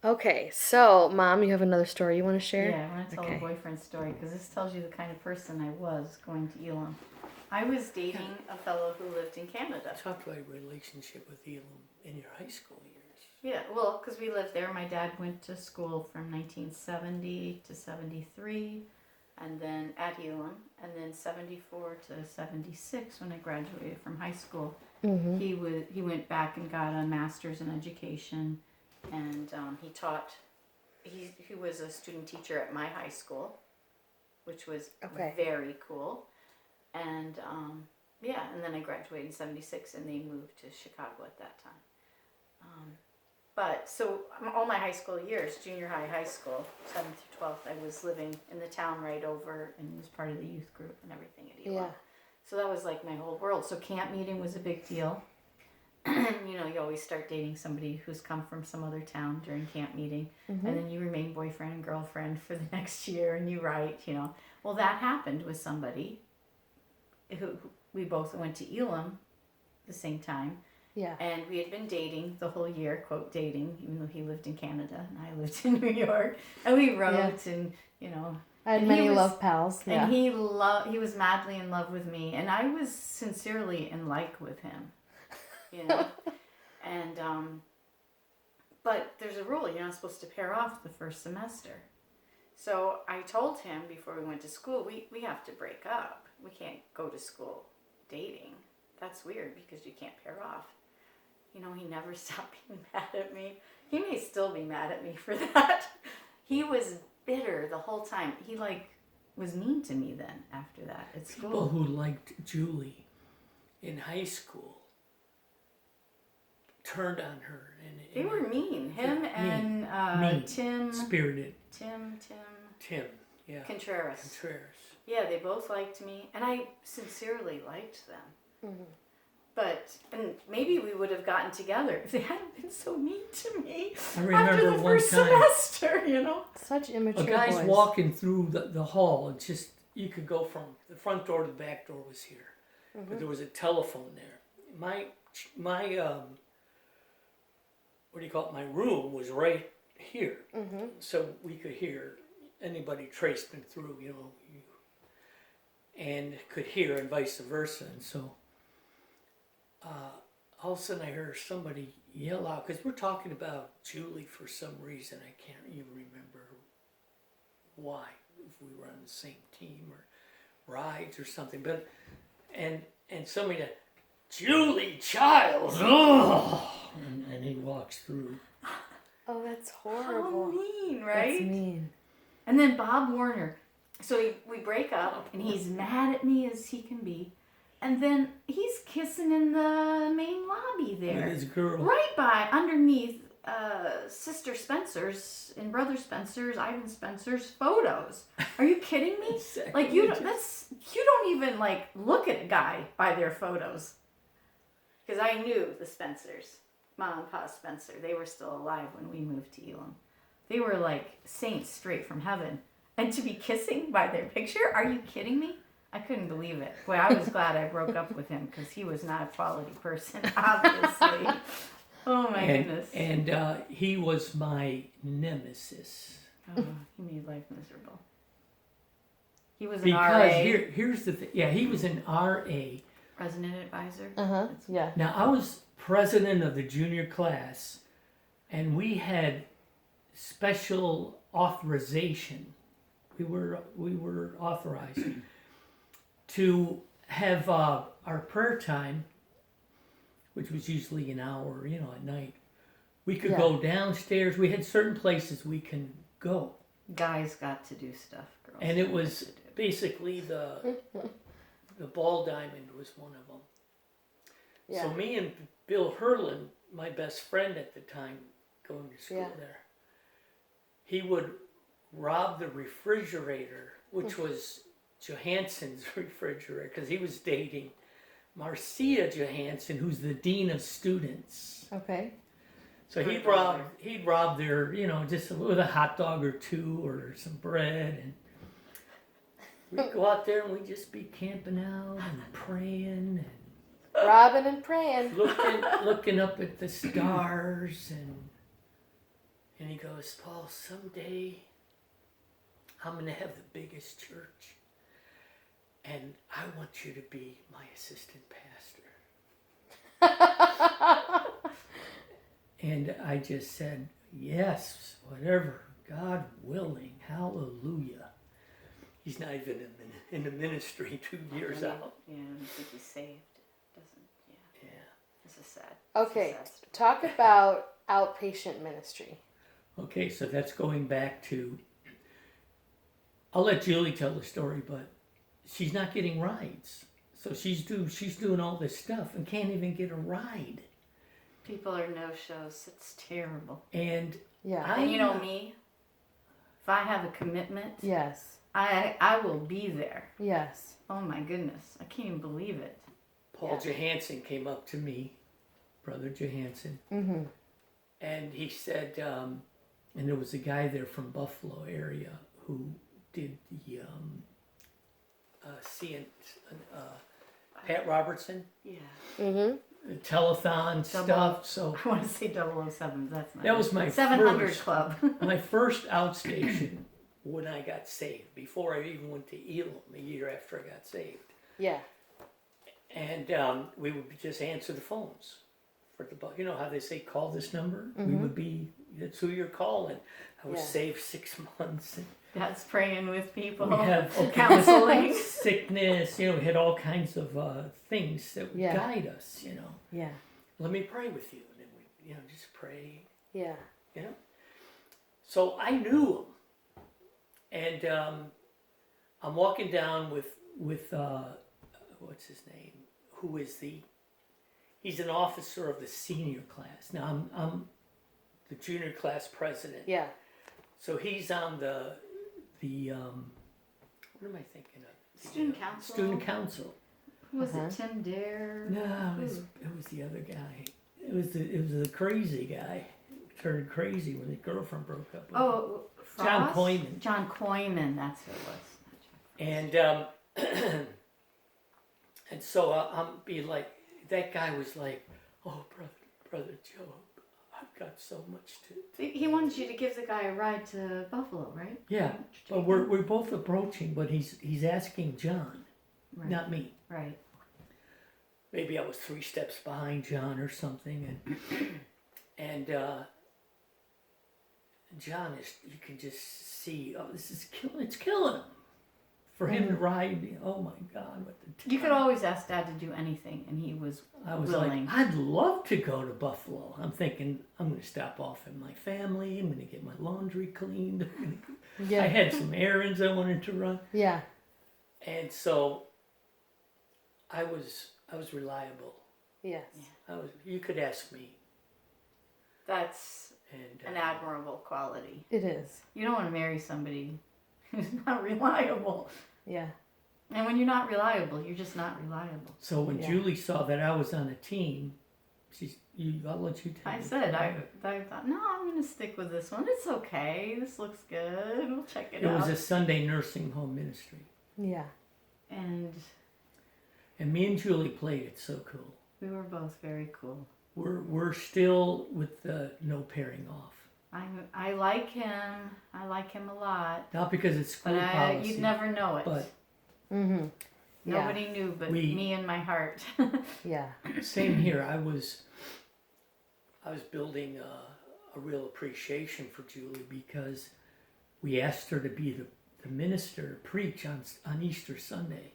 Okay, so Mom, you have another story you want to share? Yeah, I want to tell a boyfriend story because this tells you the kind of person I was going to Elam. I was dating a fellow who lived in Canada. Talk about your relationship with Elam in your high school years. Yeah, well, because we lived there. My dad went to school from 1970 to 73, and then at Elam, and then 74 to 76 when I graduated from high school. Mm-hmm. He went back and got a master's in education, and he taught. He was a student teacher at my high school, which was very cool. And yeah, and then I graduated in 76, and they moved to Chicago at that time. But so all my high school years, junior high, high school, 7th through 12th, I was living in the town right over and was part of the youth group and everything at Elam. Yeah. So that was like my whole world. So camp meeting was a big deal. You know, you always start dating somebody who's come from some other town during camp meeting. Mm-hmm. And then you remain boyfriend and girlfriend for the next year and you write, you know. Well, that happened with somebody who we both went to Elam the same time. Yeah. And we had been dating the whole year, quote, dating, even though he lived in Canada and I lived in New York. And we wrote and, you know. I had many love pals. Yeah. And he was madly in love with me. And I was sincerely in like with him, you know. And, but there's a rule, you're not supposed to pair off the first semester. So I told him before we went to school, we have to break up. We can't go to school dating. That's weird because you can't pair off. You know, he never stopped being mad at me. He may still be mad at me for that. He was bitter the whole time. He was mean to me then after that at school. People who liked Julie in high school turned on her. They were mean. Him and mean. Tim. Spirited. Tim, yeah. Contreras. Yeah, they both liked me. And I sincerely liked them. Mm-hmm. And maybe we would have gotten together if they hadn't been so mean to me after the first semester, you know? Such immature boys. A guy's boys. walking through the hall. It's just, you could go from the front door to the back door was here. Mm-hmm. But there was a telephone there. My what do you call it? My room was right here. Mm-hmm. So we could hear anybody tracing through, you know, and could hear and vice versa. And so all of a sudden I heard somebody yell out, because we're talking about Julie for some reason. I can't even remember why, if we were on the same team or rides or something. But and somebody said, "Julie Childs!" Oh! And he walks through. Oh, that's horrible. How mean, right? That's mean. And then Bob Warner. So we break up, and he's mad at me as he can be. And then he's kissing in the main lobby there. With his girl. Right by, underneath Sister Spencer's and Brother Spencer's, Ivan Spencer's photos. Are you kidding me? Like, you don't even, look at a guy by their photos. Because I knew the Spencers, Mom and Pa Spencer. They were still alive when we moved to Elam. They were like saints straight from heaven. And to be kissing by their picture? Are you kidding me? I couldn't believe it. Boy, I was glad I broke up with him because he was not a quality person, obviously. Oh, my goodness. And he was my nemesis. Oh, he made life miserable. He was an RA. Because here's the thing. Yeah, he was an RA. President advisor. Uh-huh, yeah. Now, I was president of the junior class, and we had special authorization. We were authorized to have our prayer time, which was usually an hour, you know, at night. We could go downstairs. We had certain places we can go. Guys got to do stuff. Girls and it was basically the Ball Diamond was one of them. Yeah. So me and Bill Herlin, my best friend at the time, going to school there, he would rob the refrigerator, which was Johansson's refrigerator, because he was dating Marcia Johansson, who's the dean of students. Okay. So he'd rob their, you know, just with a hot dog or two or some bread, and we'd go out there and we'd just be camping out and praying and robbing and praying, looking up at the stars, and And he goes, Paul, someday I'm going to have the biggest church. And I want you to be my assistant pastor. And I just said, yes, whatever, God willing, hallelujah. He's not even in the ministry 2 years out. Yeah, I don't think he's saved. Doesn't, Yeah. This is sad. Okay, This is sad. talk about outpatient ministry. Okay, so that's going back to, I'll let Julie tell the story, but she's not getting rides. So she's doing all this stuff and can't even get a ride. People are no-shows. It's terrible. And Yeah. And you know me, if I have a commitment, Yes. I will be there. Yes. Oh my goodness, I can't even believe it. Paul Johansson came up to me, Brother Johansson, Mm-hmm. and he said, and there was a guy there from Buffalo area who did the Pat Robertson, Yeah. Mm-hmm. the telethon stuff. So I want to say 007. That's not that was my 700 first, Club. my first outstation when I got saved. Before I even went to Elam, a year after I got saved. Yeah. And we would just answer the phones for the, you know how they say call this number. We would be, that's who you're calling. I was saved 6 months. And That's praying with people. we have counseling. sickness. You know, we had all kinds of things that would guide us. You know, Yeah. let me pray with you, and then we, you know, just pray. Yeah. You know, so I knew him, and I'm walking down with what's his name? Who is he's an officer of the senior class. Now I'm the junior class president. Yeah. So he's on the what am I thinking of? Student council. Student council. Who was it? Tim Dare? No, it was the other guy. It was the crazy guy. Turned crazy when his girlfriend broke up with him. Oh, Frost? John Coyman. John Coyman, that's who it was. And and so I'm be like, that guy was like, oh brother Joe, I've got so much to. He wanted you to give the guy a ride to Buffalo, right? Yeah, but we're both approaching, but he's asking John, Right. not me. Right. Maybe I was 3 steps behind John or something, and John is, you can just see, oh, this is it's killing him. For him to ride, oh my God, what the You could always ask Dad to do anything, and he was I was willing. like, I'd love to go to Buffalo. I'm thinking, I'm going to stop off at my family. I'm going to get my laundry cleaned. Yeah. I had some errands I wanted to run. Yeah. And so I was reliable. Yes. You could ask me. That's And an admirable quality. It is. You don't want to marry somebody who's not reliable. Yeah. And when you're not reliable, you're just not reliable. So when Julie saw that I was on a team, I'll let you tell I me. said, I thought, no, I'm going to stick with this one. It's okay. This looks good. We'll check it out. It was a Sunday nursing home ministry. Yeah. And me and Julie played it so cool. we were both very cool. We're still with the no pairing off. I like him. I like him a lot. Not because it's school But policy. you'd never know it. But Mm-hmm. Nobody knew but me and my heart. Yeah. same here. I was building a real appreciation for Julie because we asked her to be the minister to preach on Easter Sunday.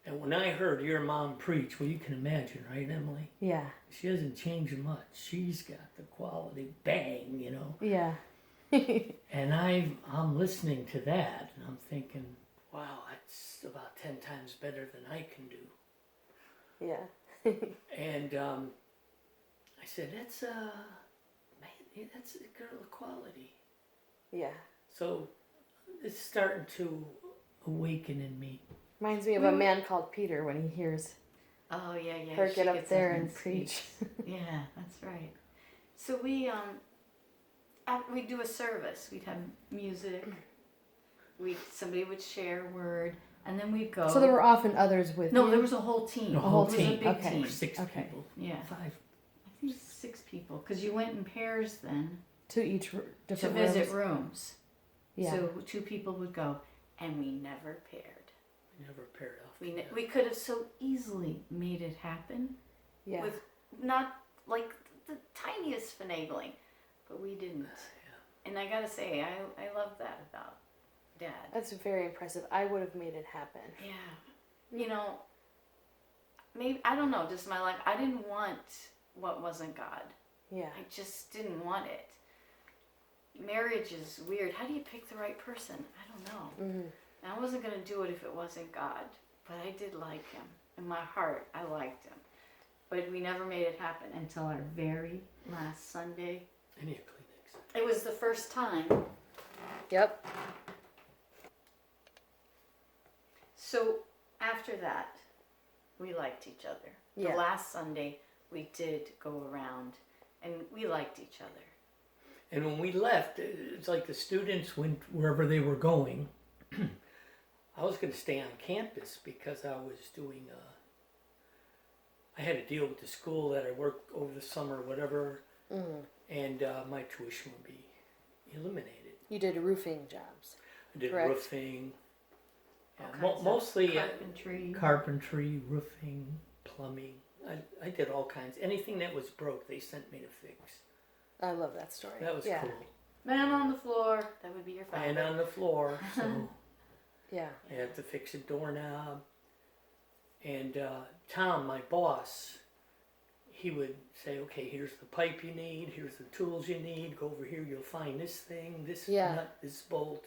And when I heard your mom preach, well, you can imagine, right, Emily? Yeah. She hasn't changed much. She's got the quality, bang, you know. Yeah. And I'm listening to that, and I'm thinking, wow, that's about 10 times better than I can do. Yeah. And I said, that's a girl of quality. Yeah. So it's starting to awaken in me. Reminds me of a man called Peter when he hears Oh yeah. her she get up gets there up and preach. Yeah, that's right. So we we'd do a service. We'd have music. Somebody would share a word, and then we'd go. So there were often others with No, you? there was a whole team. A whole It was team. a big Okay. team. 6 Okay. people. Yeah. 5. I think 6 people, because you went in pairs then. To each to different visit rooms. rooms. Yeah. So 2 people would go, and we never paired. We never paired off. We could have so easily made it happen Yeah. with not like the tiniest finagling, but we didn't. Yeah. And I gotta say, I love that about Dad. That's very impressive. I would have made it happen. Yeah. You know, maybe, I don't know, just my life. I didn't want what wasn't God. Yeah. I just didn't want it. Marriage is weird. How do you pick the right person? I don't know. Mm-hmm. And I wasn't going to do it if it wasn't God. But I did like him. In my heart, I liked him. But we never made it happen until our very last Sunday. I need a Kleenex. It was the first time. Yep. So after that, we liked each other. Yeah. The last Sunday, we did go around, and we liked each other. And when we left, it's like the students went wherever they were going. I was going to stay on campus because I was doing, I had to deal with the school that I worked over the summer, whatever, and my tuition would be eliminated. You did roofing jobs. I did Correct. roofing, All yeah, kinds of mostly carpentry. roofing, plumbing. I did all kinds. Anything that was broke, they sent me to fix. I love that story. That was yeah. cool. Man on the floor. That would be your father. And on the floor, so Yeah. I had to fix a doorknob. And Tom, my boss, he would say, okay, here's the pipe you need, here's the tools you need, go over here, you'll find this thing, this nut, this bolt.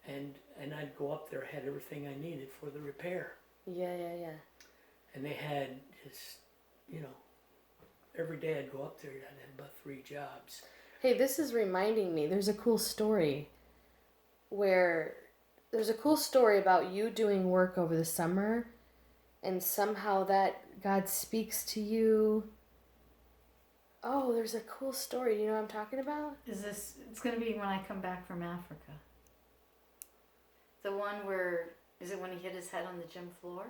And I'd go up there, had everything I needed for the repair. Yeah. And they had just, you know, every day I'd go up there, I'd have about 3 jobs. Hey, this is reminding me, there's a cool story about you doing work over the summer, and somehow that God speaks to you. Oh, there's a cool story. Do you know what I'm talking about? It's going to be when I come back from Africa. The one where, is it when he hit his head on the gym floor?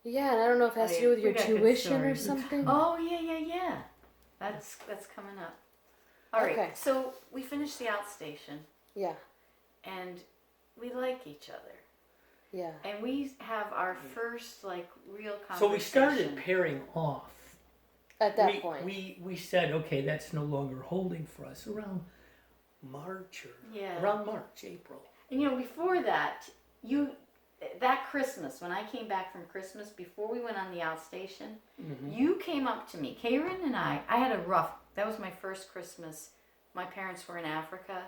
Yeah, and I don't know if it has to do with your tuition or something. Oh, yeah. That's coming up. All right, Okay. so we finished the outstation, Yeah. and we like each other. Yeah. And we have our first, real conversation. So we started pairing off. At that point. We said, okay, that's no longer holding for us around March April. And before that, that Christmas, when I came back from Christmas, before we went on the outstation, you came up to me. Karen and I had that was my first Christmas. My parents were in Africa.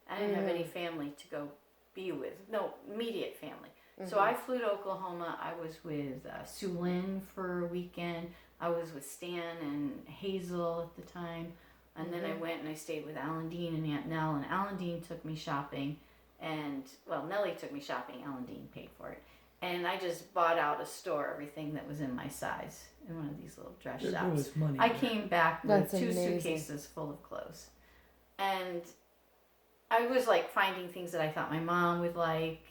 I didn't have any family to go be with. No, immediate family. So I flew to Oklahoma. I was with Sue Lynn for a weekend. I was with Stan and Hazel at the time. And then I went and I stayed with Alan Dean and Aunt Nell. And Alan Dean took me shopping. And, Nellie took me shopping. Alan Dean paid for it. And I just bought out a store, everything that was in my size, in one of these little dress shops. There was money I there. came back with That's 2 amazing. suitcases full of clothes. And I was, finding things that I thought my mom would like,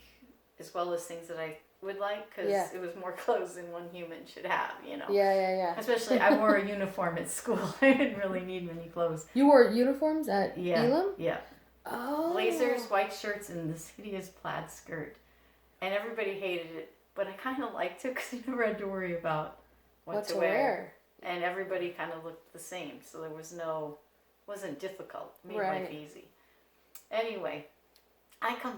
as well as things that I would like, because it was more clothes than one human should have, Yeah. Especially, I wore a uniform at school. I didn't really need many clothes. You wore uniforms at Elam? Yeah. Oh. Blazers, white shirts, and this hideous plaid skirt. And everybody hated it, but I kind of liked it because you never had to worry about what to wear. And everybody kind of looked the same, so there was wasn't difficult. It made life easy. Anyway, I come